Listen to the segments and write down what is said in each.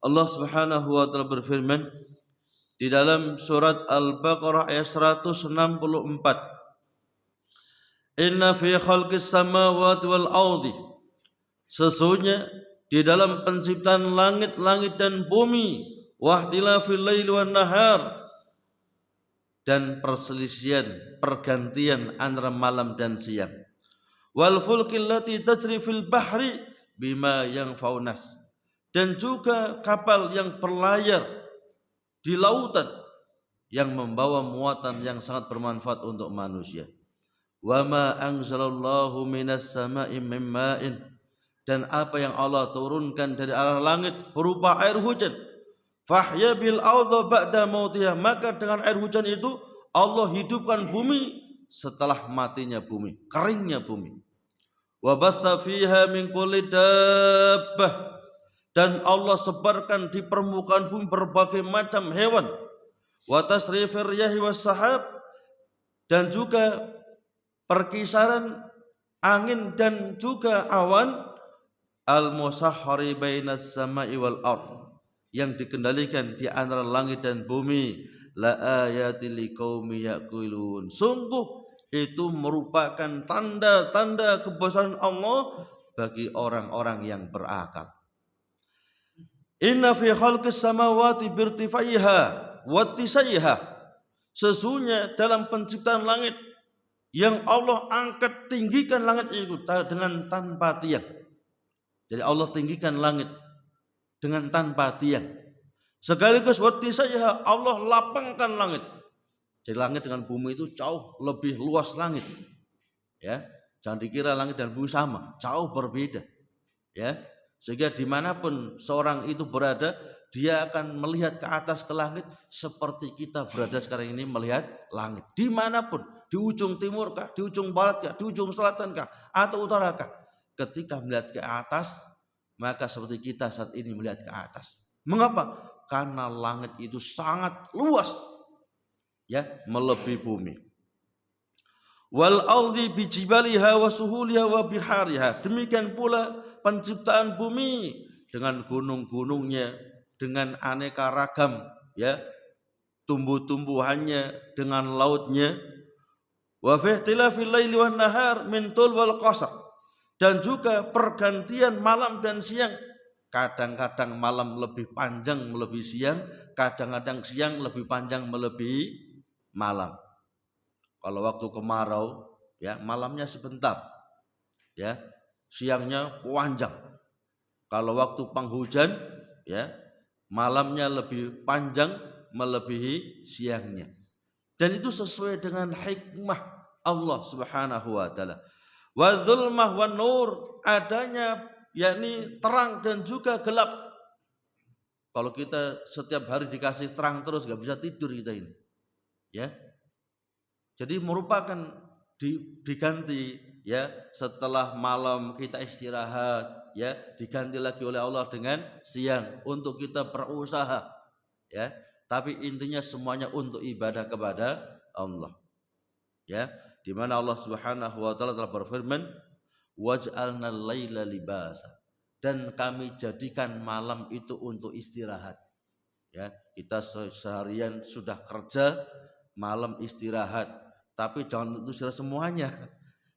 Allah Subhanahu wa taala berfirman di dalam surat Al-Baqarah ayat 164. Inna fi khalqis samawati wal ardi, sesungguhnya di dalam penciptaan langit-langit dan bumi, wahtilafil laili wan nahar, dan perselisihan pergantian antara malam dan siang, wal fulkil lati tajri fil bahri bima yanfa'un nas, dan juga kapal yang berlayar di lautan yang membawa muatan yang sangat bermanfaat untuk manusia. Wa ma anzalallahu minas sama'i min ma'in, dan apa yang Allah turunkan dari arah langit berupa air hujan. Fahya bil arda ba'da mautiha, maka dengan air hujan itu Allah hidupkan bumi setelah matinya bumi, keringnya bumi. Wa batha fiha min kulli dabbah, dan Allah sebarkan di permukaan bumi berbagai macam hewan. Wa tasrifir riyahi was sahab, dan juga perkisaran angin dan juga awan, al-musahhari bainas sama'i wal ard, yang dikendalikan di antara langit dan bumi. La ayatil liqaumi yaqilun, sungguh itu merupakan tanda-tanda kebesaran Allah bagi orang-orang yang berakal. Inna fi khalqis samawati birtifaiha wattisaiha, sesungguhnya dalam penciptaan langit yang Allah angkat tinggikan langit itu dengan tanpa tiang. Jadi Allah tinggikan langit dengan tanpa tiang. Sekaligus wattisaiha, Allah lapangkan langit. Jadi langit dengan bumi itu jauh lebih luas langit. Ya, jangan dikira langit dan bumi sama, jauh berbeda. Ya, sehingga dimanapun seorang itu berada, dia akan melihat ke atas ke langit seperti kita berada sekarang ini melihat langit. Dimanapun, di ujung timur kah, di ujung barat kah, di ujung selatan kah, atau utara kah, ketika melihat ke atas, maka seperti kita saat ini melihat ke atas. Mengapa? Karena langit itu sangat luas, ya, melebihi bumi. Wal ardi bijibaliha wa suhuliha wa bihariha, demikian pula penciptaan bumi dengan gunung-gunungnya, dengan aneka ragam, ya, tumbuh-tumbuhannya, dengan lautnya. Wa fi ikhtilafil laili wan nahar min tul wal qasr, dan juga pergantian malam dan siang. Kadang-kadang malam lebih panjang melebihi siang, kadang-kadang siang lebih panjang melebihi malam. Kalau waktu kemarau, ya, malamnya sebentar, ya, siangnya panjang. Kalau waktu penghujan, ya, malamnya lebih panjang melebihi siangnya. Dan itu sesuai dengan hikmah Allah Subhanahu wa taala. Wa dzulmah wan nur, adanya yakni terang dan juga gelap. Kalau kita setiap hari dikasih terang terus enggak bisa tidur kita ini. Ya. Jadi merupakan diganti, ya, setelah malam kita istirahat, ya, diganti lagi oleh Allah dengan siang untuk kita berusaha, ya. Tapi intinya semuanya untuk ibadah kepada Allah. Ya, di mana Allah Subhanahu wa taala telah berfirman, waj'alnal laila libasa, dan kami jadikan malam itu untuk istirahat. Ya, kita seharian sudah kerja, malam istirahat, tapi jangan untuk istirahat semuanya.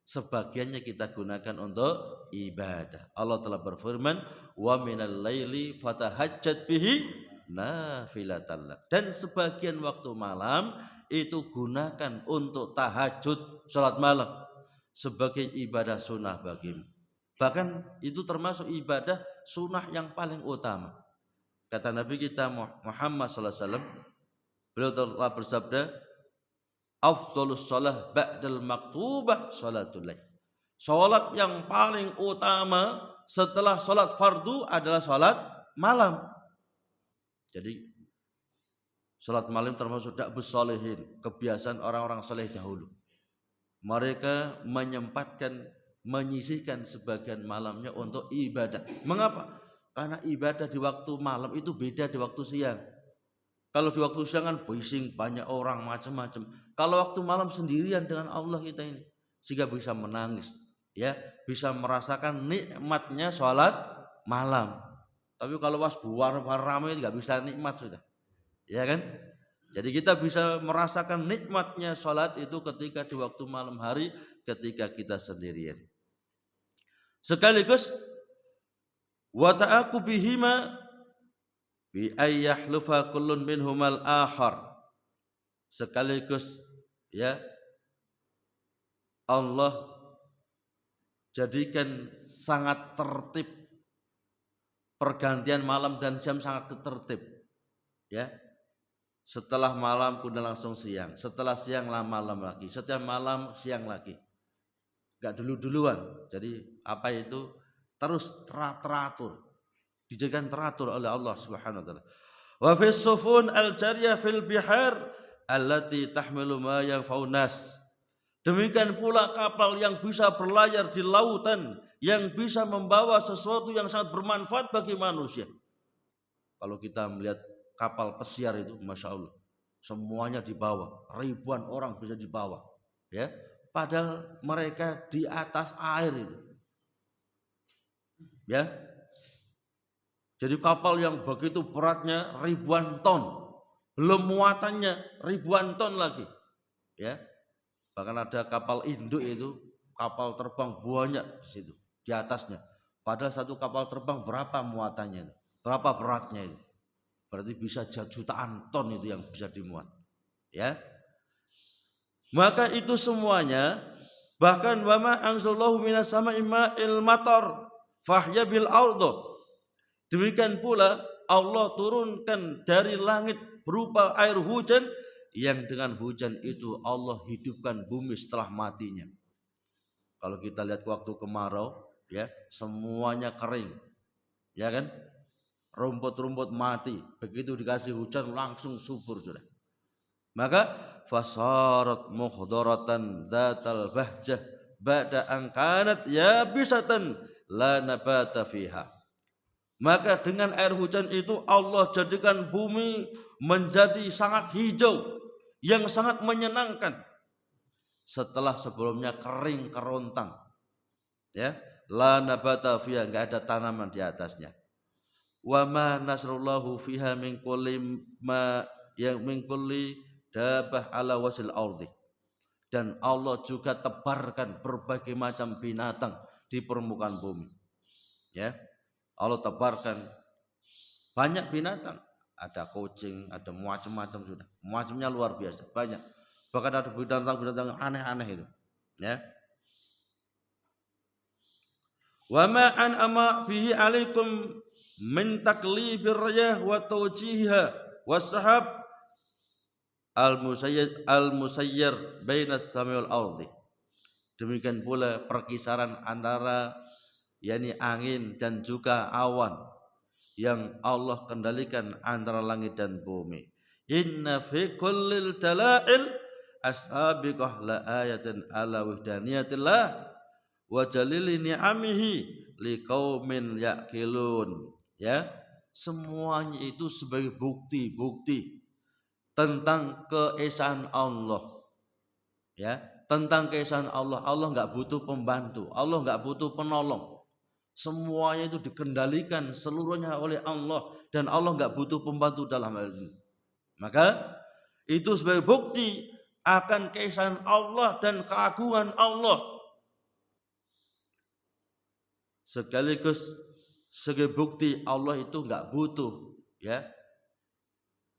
Sebagiannya kita gunakan untuk ibadah. Allah telah berfirman, wa minal laili fatahajjat bihi nafilatan lak, dan sebagian waktu malam itu gunakan untuk tahajud, salat malam, sebagai ibadah sunnah bagimu. Bahkan itu termasuk ibadah sunnah yang paling utama. Kata Nabi kita Muhammad SAW, beliau telah bersabda, afdhalus shalah ba'dal maktubah sholatul lail. Salat yang paling utama setelah salat fardu adalah salat malam. Jadi salat malam termasuk da'bus sholihin, kebiasaan orang-orang saleh dahulu. Mereka menyisihkan sebagian malamnya untuk ibadah. Mengapa? Karena ibadah di waktu malam itu beda di waktu siang. Kalau di waktu siang kan bising, banyak orang, macam-macam. Kalau waktu malam sendirian dengan Allah kita ini, sehingga bisa menangis, ya, bisa merasakan nikmatnya sholat malam. Tapi kalau pas buar ramai nggak bisa nikmat sudah. Ya kan? Jadi kita bisa merasakan nikmatnya sholat itu ketika di waktu malam hari, ketika kita sendirian. Sekaligus wa ta'aqubihima bi ayyahlufa kullun minhumal akhar. Sekaligus ya Allah jadikan sangat tertib pergantian malam dan jam, sangat tertib ya. Setelah malam kemudian langsung siang, setelah siang malam lagi, setiap malam siang lagi, enggak dulu-duluan. Jadi apa itu terus teratur, dijadikan teratur oleh Allah Subhanahu wa taala. Wa fis sufun al-jariyah fil bihar allati tahmilu ma yanfa'un nas. Demikian pula kapal yang bisa berlayar di lautan, yang bisa membawa sesuatu yang sangat bermanfaat bagi manusia. Kalau kita melihat kapal pesiar itu, masya Allah, semuanya dibawa, ribuan orang bisa dibawa, ya. Padahal mereka di atas air itu, ya. Jadi kapal yang begitu beratnya ribuan ton, belum muatannya ribuan ton lagi, ya. Bahkan ada kapal induk itu, kapal terbang banyak di situ, di atasnya. Padahal satu kapal terbang berapa muatannya, berapa beratnya itu? Berarti bisa jutaan ton itu yang bisa dimuat, ya. Maka itu semuanya, bahkan wama anzalallahu minas sama'i ma'il matar fahya bil ardi. Demikian pula Allah turunkan dari langit berupa air hujan, yang dengan hujan itu Allah hidupkan bumi setelah matinya. Kalau kita lihat waktu kemarau, ya, semuanya kering, ya kan? Rumput-rumput mati, begitu dikasih hujan langsung subur sudah. Maka fasarat mukhdaratan dzatal bahjah ba'da an kanat yabisatan la nabata fiha. Maka dengan air hujan itu Allah jadikan bumi menjadi sangat hijau, yang sangat menyenangkan. Setelah sebelumnya kering kerontang, ya, la nabata fiha, enggak ada tanaman di atasnya. Wa ma nasrullahu fiha min kulli ma yang min kulli dabah ala wasil ardi. Dan Allah juga tebarkan berbagai macam binatang di permukaan bumi, ya. Allah tebarkan banyak binatang, ada kucing, ada macam-macam sudah, macamnya luar biasa banyak. Bahkan ada binatang-binatang aneh-aneh itu, ya. Wa ma an ama bihi alaikum min taklibir riyah wa tawjihiha was-sahab al-musayyir bainas sami wal ardi. Demikian pula perkisaran antara yakni angin dan juga awan yang Allah kendalikan antara langit dan bumi. Inna fi kullil dalail ashabiqah la ayatin ala wahdaniyatillah wa jalili ni'amihi liqaumin yaqilun. Ya, semuanya itu sebagai bukti-bukti tentang keesaan Allah, ya, tentang keesaan Allah. Allah enggak butuh pembantu, Allah enggak butuh penolong. Semuanya itu dikendalikan seluruhnya oleh Allah, dan Allah enggak butuh pembantu dalam hal ini. Maka itu sebagai bukti akan keesaan Allah dan keagungan Allah. Sekaligus sebagai bukti Allah itu enggak butuh, ya,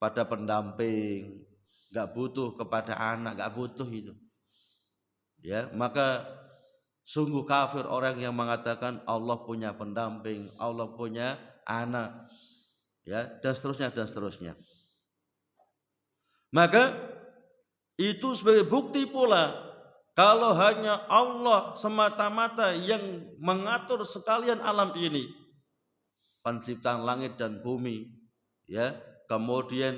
pada pendamping, enggak butuh kepada anak, enggak butuh itu. Ya, maka sungguh kafir orang yang mengatakan Allah punya pendamping, Allah punya anak, ya, dan seterusnya dan seterusnya. Maka itu sebagai bukti pula kalau hanya Allah semata-mata yang mengatur sekalian alam ini, penciptaan langit dan bumi, ya, kemudian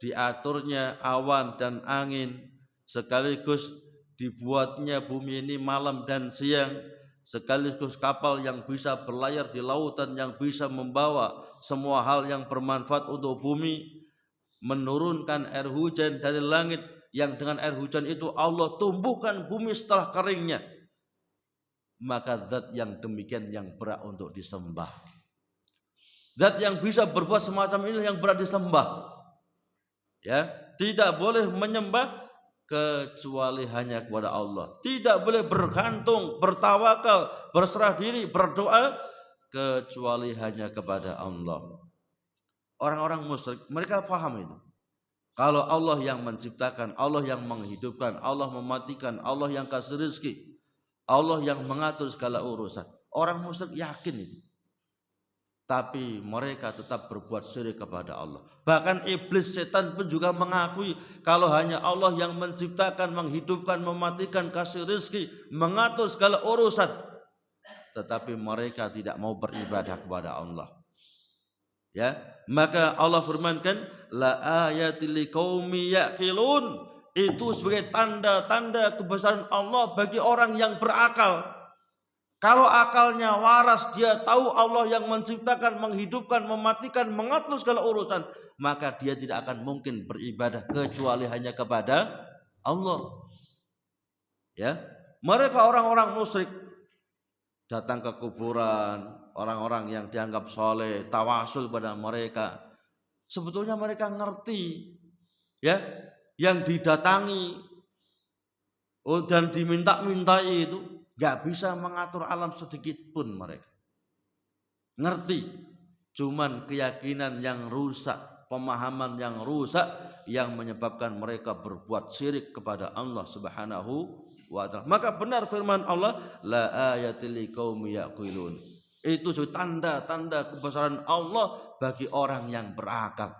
diaturnya awan dan angin, sekaligus dibuatnya bumi ini malam dan siang, sekaligus kapal yang bisa berlayar di lautan, yang bisa membawa semua hal yang bermanfaat untuk bumi, menurunkan air hujan dari langit, yang dengan air hujan itu Allah tumbuhkan bumi setelah keringnya. Maka zat yang demikian yang berhak untuk disembah. Zat yang bisa berbuat semacam ini yang berat disembah. Ya, tidak boleh menyembah kecuali hanya kepada Allah. Tidak boleh bergantung, bertawakal, berserah diri, berdoa kecuali hanya kepada Allah. Orang-orang musyrik mereka paham itu. Kalau Allah yang menciptakan, Allah yang menghidupkan, Allah mematikan, Allah yang kasih rezeki, Allah yang mengatur segala urusan. Orang musyrik yakin itu. Tapi mereka tetap berbuat syirik kepada Allah. Bahkan iblis, setan pun juga mengakui kalau hanya Allah yang menciptakan, menghidupkan, mematikan, kasih rezeki, mengatur segala urusan. Tetapi mereka tidak mau beribadah kepada Allah. Ya, maka Allah firmankan, la ayatil liqaumi yaqilun. Itu sebagai tanda-tanda kebesaran Allah bagi orang yang berakal. Kalau akalnya waras, dia tahu Allah yang menciptakan, menghidupkan, mematikan, mengatur segala urusan, maka dia tidak akan mungkin beribadah kecuali hanya kepada Allah. Ya, mereka orang-orang musyrik datang ke kuburan, orang-orang yang dianggap soleh, tawasul pada mereka. Sebetulnya mereka ngerti, ya, yang didatangi dan diminta-mintai itu gak bisa mengatur alam sedikit pun mereka. Ngerti, cuman keyakinan yang rusak, pemahaman yang rusak yang menyebabkan mereka berbuat syirik kepada Allah Subhanahu wa ta'ala. Maka benar firman Allah, la ayatil liqaumi yaqilun. Itu tanda-tanda kebesaran Allah bagi orang yang berakal.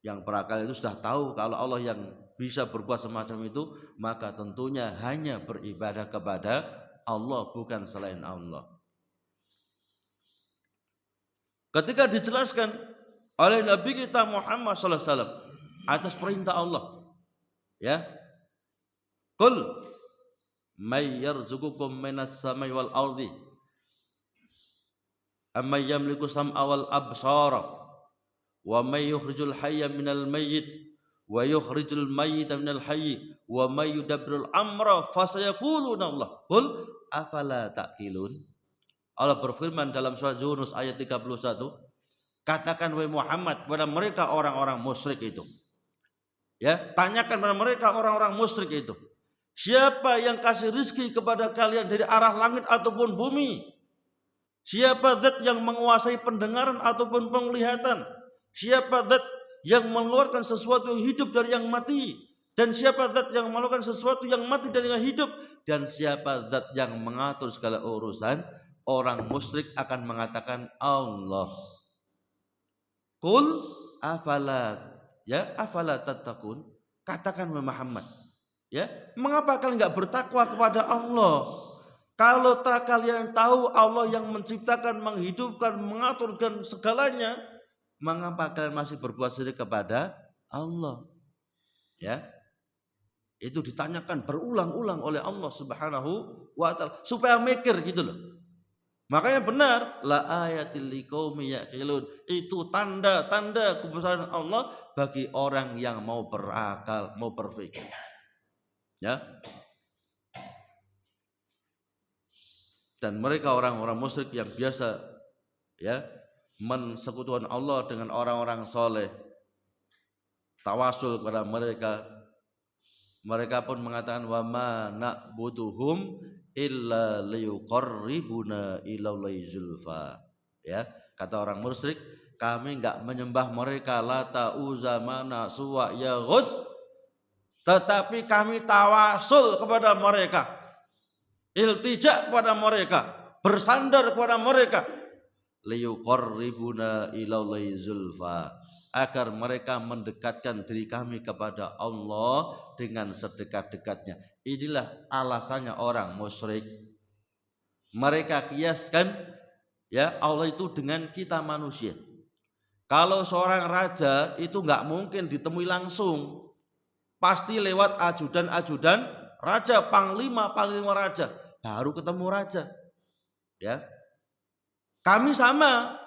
Yang berakal itu sudah tahu kalau Allah yang bisa berbuat semacam itu, maka tentunya hanya beribadah kepada Allah, bukan selain Allah. Ketika dijelaskan oleh Nabi kita Muhammad SAW atas perintah Allah, ya, Qul may yarzuqukum minas samai wal ardi amman yamliku sam'a wal absara wa may yukhrijul hayya minal mayyit wa yukhrijul mayyita minal hayy wa may yudabbirul amra fasayaquluna Allah. Qul afala taqilun. Allah berfirman dalam surat Yunus ayat 31, katakan wahai Muhammad kepada mereka orang-orang musyrik itu. Ya, tanyakan kepada mereka orang-orang musyrik itu. Siapa yang kasih rezeki kepada kalian dari arah langit ataupun bumi? Siapa zat yang menguasai pendengaran ataupun penglihatan? Siapa zat yang mengeluarkan sesuatu yang hidup dari yang mati? Dan siapa zat yang mengeluarkan sesuatu yang mati dari yang hidup? Dan siapa zat yang mengatur segala urusan? Orang musyrik akan mengatakan Allah. Qul afala, ya, afala tattaqun. Katakan wahai Muhammad, ya, mengapa kalian enggak bertakwa kepada Allah? Kalau tak kalian tahu Allah yang menciptakan, menghidupkan, mengaturkan segalanya, mengapa kalian masih berbuat syirik kepada Allah? Ya, itu ditanyakan berulang-ulang oleh Allah Subhanahu wa ta'ala supaya mikir gitu loh. Makanya benar, la ayatil liqaumi yaqilun. Itu tanda-tanda kebesaran Allah bagi orang yang mau berakal, mau berpikir. Ya. Dan mereka orang-orang musyrik yang biasa, ya, mensekutukan Allah dengan orang-orang soleh, tawasul kepada mereka. Mereka pun mengatakan wa ma na'buduhum illa liyuqarribuna ilallahi zulfa. Ya, kata orang musyrik, kami enggak menyembah mereka Lata, Uzza, Mana, Suwa, Yaghus, tetapi kami tawasul kepada mereka, iltija kepada mereka, bersandar kepada mereka, liyuqarribuna ilallahi zulfa, agar mereka mendekatkan diri kami kepada Allah dengan sedekat-dekatnya. Inilah alasannya orang musyrik. Mereka kiaskan, ya, Allah itu dengan kita manusia. Kalau seorang raja itu enggak mungkin ditemui langsung, pasti lewat ajudan-ajudan raja, panglima raja, baru ketemu raja. Ya, kami sama.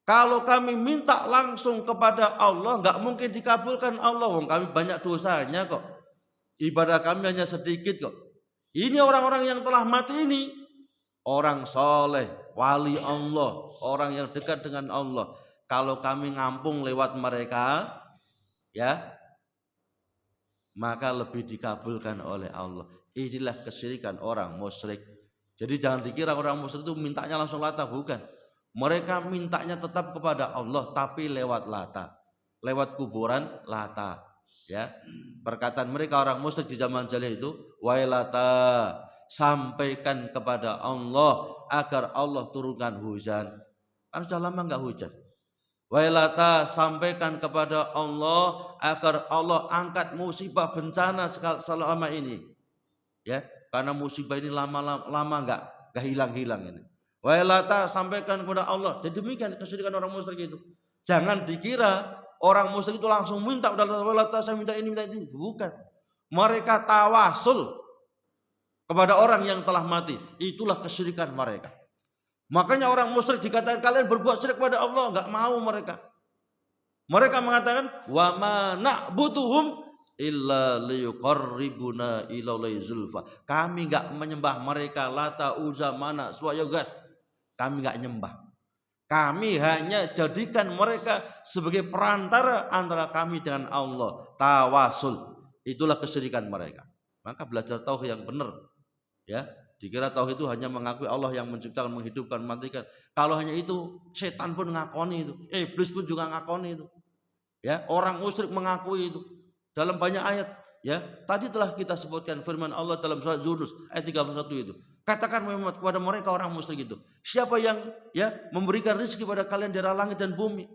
Kalau kami minta langsung kepada Allah, enggak mungkin dikabulkan Allah. Wong kami banyak dosanya kok. Ibadah kami hanya sedikit kok. Ini orang-orang yang telah mati ini, orang soleh, wali Allah, orang yang dekat dengan Allah. Kalau kami ngampung lewat mereka, ya, maka lebih dikabulkan oleh Allah. Inilah kesyirikan orang musyrik. Jadi jangan dikira orang musyrik itu mintanya langsung Lata, bukan. Mereka mintanya tetap kepada Allah, tapi lewat Lata, lewat kuburan Lata. Ya, perkataan mereka orang musyrik di zaman jahiliyah itu, wahai Lata, sampaikan kepada Allah agar Allah turunkan hujan. Kan sudah lama enggak hujan. Wahai Lata, sampaikan kepada Allah agar Allah angkat musibah bencana selama ini. Ya, karena musibah ini lama enggak hilang-hilang ini. Wahai Lata, sampaikan kepada Allah. Jadi demikian kesyirikan orang musyrik itu. Jangan dikira orang musyrik itu langsung minta, wahai Lata saya minta ini, minta itu. Bukan. Mereka tawasul kepada orang yang telah mati. Itulah kesyirikan mereka. Makanya orang musyrik dikatakan kalian berbuat syirik pada Allah, enggak mau mereka. Mereka mengatakan wa ma na'buduhum illa liyuqarribuna ilallahi zulfa. Kami enggak menyembah mereka Lata, Uzza, Manat, Swayagas. Kami enggak nyembah. Kami hanya jadikan mereka sebagai perantara antara kami dengan Allah. Tawasul. Itulah kesyirikan mereka. Maka belajar tauhid yang benar. Ya, dikira tauhid itu hanya mengakui Allah yang menciptakan, menghidupkan, mematikan. Kalau hanya itu, setan pun ngakoni itu, iblis pun juga ngakoni itu. Ya, orang musyrik mengakui itu dalam banyak ayat. Ya, tadi telah kita sebutkan firman Allah dalam surat Yunus ayat 31 itu. Katakan Muhammad kepada mereka orang musyrik itu, siapa yang memberikan rezeki pada kalian dari langit dan bumi?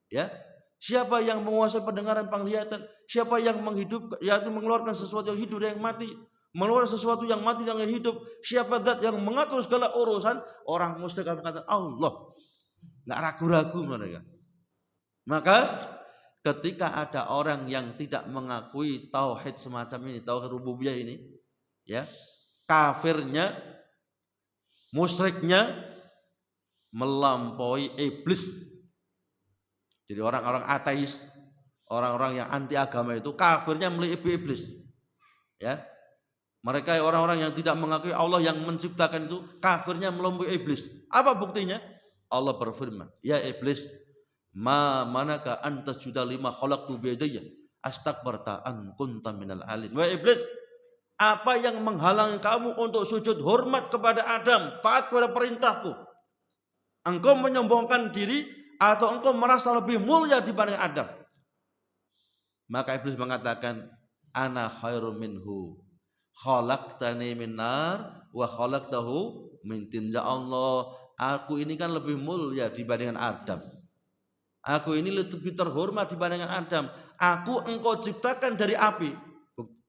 Ya, siapa yang menguasai pendengaran, penglihatan? Siapa yang menghidupkan, yaitu mengeluarkan sesuatu yang hidup dan yang mati? Mengeluarkan sesuatu yang mati dan yang hidup. Siapa zat yang mengatur segala urusan? Orang musyrik akan berkata Allah. Enggak ragu-ragu mereka. Maka ketika ada orang yang tidak mengakui tauhid semacam ini, tauhid rububiyah ini, ya, kafirnya, musyriknya melampaui iblis. Jadi orang-orang ateis, orang-orang yang anti agama itu kafirnya melebihi iblis. Ya. Mereka orang-orang yang tidak mengakui Allah yang menciptakan itu kafirnya melampaui iblis. Apa buktinya? Allah berfirman, ya iblis, manaka antas juda lima khalaqtu biyadayya astakbarta an kunta minal alin. Wahai iblis, apa yang menghalangi kamu untuk sujud hormat kepada Adam, taat pada perintahku? Engkau menyombongkan diri atau engkau merasa lebih mulia dibanding Adam? Maka iblis mengatakan, ana khairum minhu, khalaqtani min nar wa khalaqtahu min tin. Ya Allah, aku ini kan lebih mulia dibandingkan Adam. Aku ini lebih terhormat dibandingkan Adam. Aku engkau ciptakan dari api.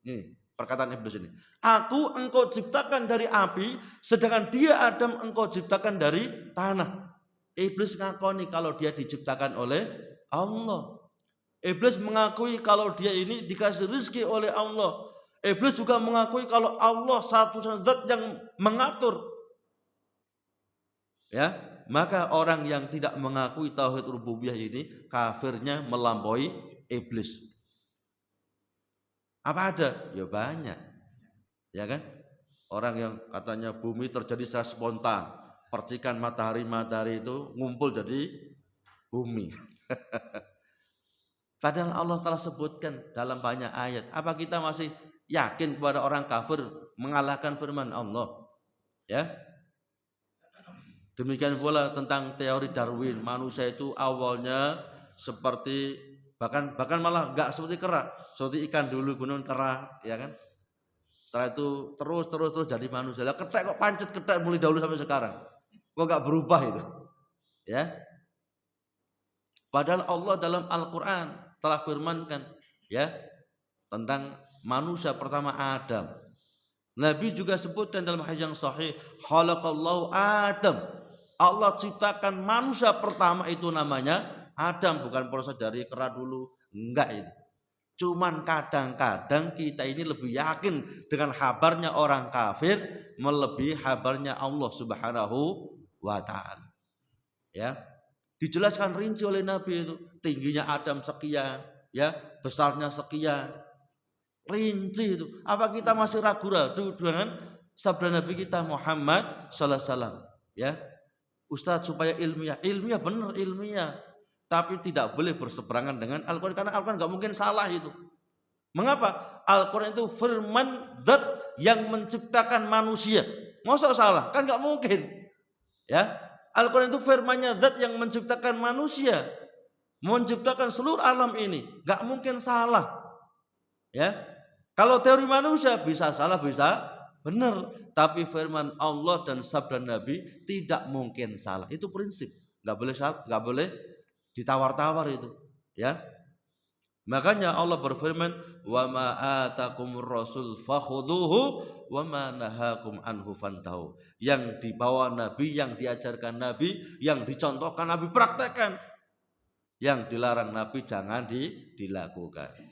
Ini perkataan iblis ini. Aku engkau ciptakan dari api, sedangkan dia Adam engkau ciptakan dari tanah. Iblis ngakoni kalau dia diciptakan oleh Allah. Iblis mengakui kalau dia ini dikasih rezeki oleh Allah. Iblis juga mengakui kalau Allah satu zat yang mengatur. Ya, maka orang yang tidak mengakui tauhid rububiyah ini kafirnya melampaui iblis. Apa ada? Ya banyak. Ya kan? Orang yang katanya bumi terjadi secara spontan, percikan matahari itu ngumpul jadi bumi. Padahal Allah telah sebutkan dalam banyak ayat. Apa kita masih yakin kepada orang kafir mengalahkan firman Allah? Ya. Demikian pula tentang teori Darwin, manusia itu awalnya seperti bahkan malah enggak seperti kera, seperti ikan dulu gunung kera, ya kan? Setelah itu terus jadi manusia. Lah ketek kok pancet ketek mulai dahulu sampai sekarang. Kok enggak berubah itu? Ya. Padahal Allah dalam Al-Qur'an telah firmankan ya tentang manusia pertama Adam. Nabi juga sebutkan dalam hadis yang sahih, khalaqallahu Adam. Allah ciptakan manusia pertama itu namanya Adam, bukan proses dari kera dulu, enggak itu. Cuman kadang-kadang kita ini lebih yakin dengan kabarnya orang kafir melebihi kabarnya Allah Subhanahu wa taala. Ya. Dijelaskan rinci oleh Nabi itu, tingginya Adam sekian, ya, besarnya sekian. Rinci itu. Apa kita masih ragu-ragu dengan sabda Nabi kita Muhammad sallallahu alaihi wasallam, ya. Ustaz, supaya ilmiah benar ilmiah, tapi tidak boleh berseberangan dengan Al-Quran karena Al-Quran nggak mungkin salah itu. Mengapa? Al-Quran itu firman zat yang menciptakan manusia. Masa salah? Kan nggak mungkin. Ya, Al-Quran itu firmannya zat yang menciptakan manusia, menciptakan seluruh alam ini, nggak mungkin salah. Ya, kalau teori manusia bisa salah bisa benar, tapi firman Allah dan sabda Nabi tidak mungkin salah. Itu prinsip, nggak boleh salah, nggak boleh ditawar-tawar itu. Ya, makanya Allah berfirman, wa ma atakumur rasul fakhuduhu wa ma nahakum anhu fantahu. Yang dibawa Nabi, yang diajarkan Nabi, yang dicontohkan Nabi praktekkan. Yang dilarang Nabi jangan dilakukan.